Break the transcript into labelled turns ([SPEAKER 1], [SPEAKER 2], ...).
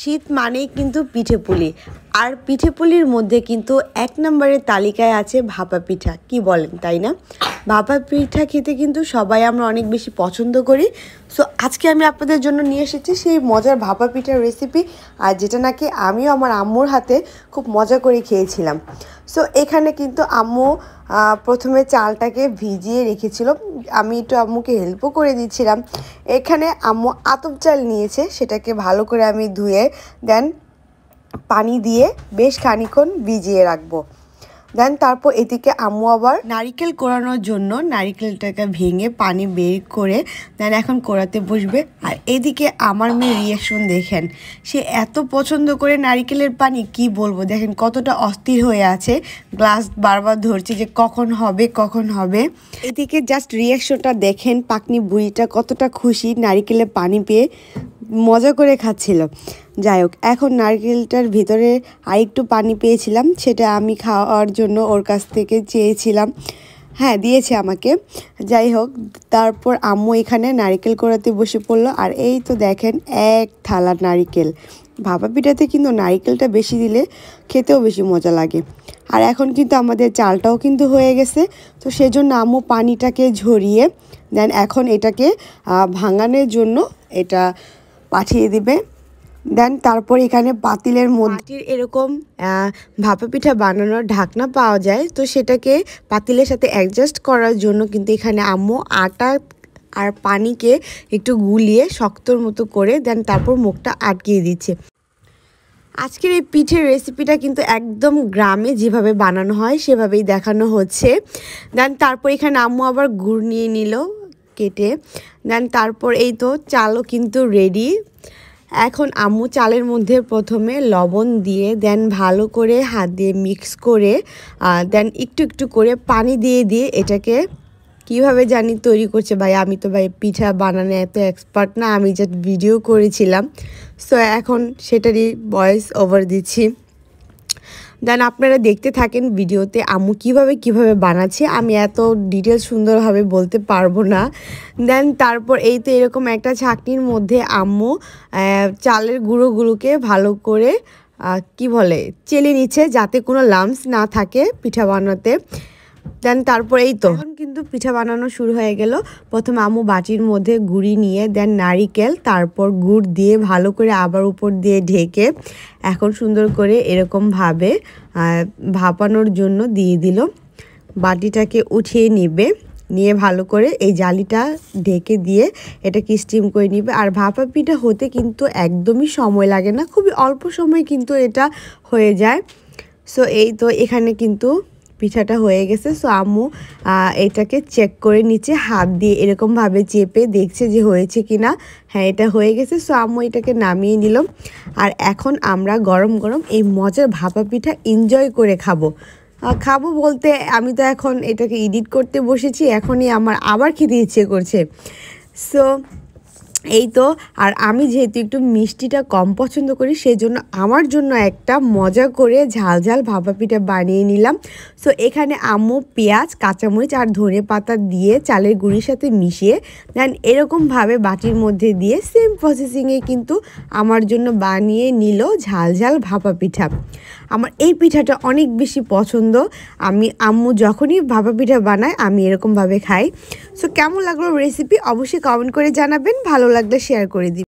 [SPEAKER 1] শীত মানেই কিন্তু পিঠেপুলি, আর পিঠেপুলির মধ্যে কিন্তু এক নম্বরের তালিকায় আছে ভাপা পিঠা। কি বলেন, তাই না? ভাপা পিঠা খেতে কিন্তু সবাই আমরা অনেক বেশি পছন্দ করি। সো আজকে আমি আপনাদের জন্য নিয়ে এসেছি সেই মজার ভাপা পিঠার রেসিপি, আর যেটা নাকি আমিও আমার আম্মুর হাতে খুব মজা করে খেয়েছিলাম। সো এখানে কিন্তু আম্মু প্রথমে চালটাকে ভিজিয়ে রেখেছিল, আমি একটু আম্মুকে হেল্পও করে দিচ্ছিলাম। এখানে আম্মু আতপ চাল নিয়েছে, সেটাকে ভালো করে আমি ধুয়ে দেন পানি দিয়ে বেশ খানিক্ষণ ভিজিয়ে রাখবো। দেন তারপর এদিকে আম্মু আবার নারিকেল কোড়ানোর জন্য নারিকেলটাকে ভেঙে পানি বের করে দেন এখন কোড়াতে বসবে। আর এদিকে আমার মেয়ে রিয়াকশন দেখেন, সে এত পছন্দ করে নারিকেলের পানি, কি বলবো, দেখেন কতটা অস্থির হয়ে আছে, গ্লাস বারবার ধরছে যে কখন হবে কখন হবে। এদিকে জাস্ট রিয়াকশনটা দেখেন, পাকনি বুড়িটা কতটা খুশি নারিকেলের পানি পেয়ে মজা করে খাচ্ছিল। যাই হোক, এখন নারকেলটার ভিতরে আরেকটু পানি পেয়েছিলাম, সেটা আমি খাওয়ার জন্য ওর কাছ থেকে চেয়েছিলাম, হ্যাঁ দিয়েছে আমাকে। যাই হোক, তারপর আম্মু এখানে নারকেল কোড়াতে বসে পড়লো। আর এই তো দেখেন এক থালা নারকেল। ভাপা পিঠাতে কিন্তু নারকেলটা বেশি দিলে খেতেও বেশি মজা লাগে। আর এখন কিন্তু আমাদের চালটাও কিন্তু হয়ে গেছে, তো সেজন্য আম্মু পানিটাকে ঝরিয়ে দেন এখন এটাকে ভাঙানোর জন্য এটা পাঠিয়ে দিবে। দেন তারপর এখানে পাতিলের মধ্যে এরকম ভাপা পিঠা বানানোর ঢাকনা পাওয়া যায়, তো সেটাকে পাতিলের সাথে অ্যাডজাস্ট করার জন্য কিন্তু এখানে আম্মু আটা আর পানিকে একটু গুলিয়ে শক্তর মতো করে দেন তারপর মুখটা আটকিয়ে দিচ্ছে। আজকের এই পিঠের রেসিপিটা কিন্তু একদম গ্রামে যেভাবে বানানো হয় সেভাবেই দেখানো হচ্ছে। দেন তারপর এখানে আম্মু আবার গুড় নিয়ে নিল কেটে। দেন তারপর এই তো চালও কিন্তু রেডি। এখন আম্মু চালের মধ্যে প্রথমে লবণ দিয়ে দেন ভালো করে হাত দিয়ে মিক্স করে দেন একটু একটু করে পানি দিয়ে দিয়ে এটাকে কিভাবে জানি তৈরি করছে। ভাই আমি তো ভাই পিঠা বানানো এত এক্সপার্ট না, আমি জাস্ট ভিডিও করেছিলাম, সো এখন সেটারই ভয়েস ওভার দিচ্ছি। দেন আপনারা দেখতে থাকেন ভিডিওতে আম্মু কিভাবে বানাচ্ছে, আমি এত ডিটেলস সুন্দরভাবে বলতে পারবো না। দেন তারপর এই তো এরকম একটা ছাঁকনির মধ্যে আম্মু চালের গুঁড়োগুলোকে ভালো করে কি বলে চেলে নিচ্ছে, যাতে কোনো লাম্পস না থাকে পিঠা বানাতে। দেন তারপর এই তো এখন কিন্তু পিঠা বানানো শুরু হয়ে গেল। প্রথমে আম্মু বাটির মধ্যে গুঁড়ি নিয়ে দেন নারিকেল তারপর গুড় দিয়ে ভালো করে আবার উপর দিয়ে ঢেকে এখন সুন্দর করে এরকমভাবে ভাপানোর জন্য দিয়ে দিল। বাটিটাকে উঠিয়ে নিবে, নিয়ে ভালো করে এই জালিটা ঢেকে দিয়ে এটাকে স্টিম করে নিবে। আর ভাপা পিঠা হতে কিন্তু একদমই সময় লাগে না, খুবই অল্প সময় কিন্তু এটা হয়ে যায়। সো এই তো এখানে কিন্তু পিঠাটা হয়ে গেছে। সো আম্মু এটাকে চেক করে নিচ্ছে হাত দিয়ে, এরকমভাবে চেপে দেখছে যে হয়েছে কি না। হ্যাঁ, এটা হয়ে গেছে। সো আম্মু এটাকে নামিয়ে নিল। আর এখন আমরা গরম গরম এই মজার ভাপা পিঠা এনজয় করে খাবো বলতে আমি তো এখন এটাকে এডিট করতে বসেছি, এখনই আমার আবার খেতে ইচ্ছে করছে। সো এই তো, আর আমি যেহেতু একটু মিষ্টিটা কম পছন্দ করি সেজন্য আমার জন্য একটা মজা করে ঝাল ঝাল ভাপা পিঠা বানিয়ে নিলাম। সো এখানে আম্মু পেঁয়াজ কাঁচামরিচ আর ধনে পাতা দিয়ে চালের গুঁড়ির সাথে মিশিয়ে দেন এরকমভাবে বাটির মধ্যে দিয়ে সেম প্রসেসিংয়ে কিন্তু আমার জন্য বানিয়ে নিল ঝাল ঝাল ভাপা পিঠা। আমার এই পিঠাটা অনেক বেশি পছন্দ, আমি আম্মু যখনই ভাপা পিঠা বানায় আমি এরকমভাবে খাই। সো কেমন লাগলো রেসিপি অবশ্যই কমেন্ট করে জানাবেন, ভালো লাগলে শেয়ার করে দিন।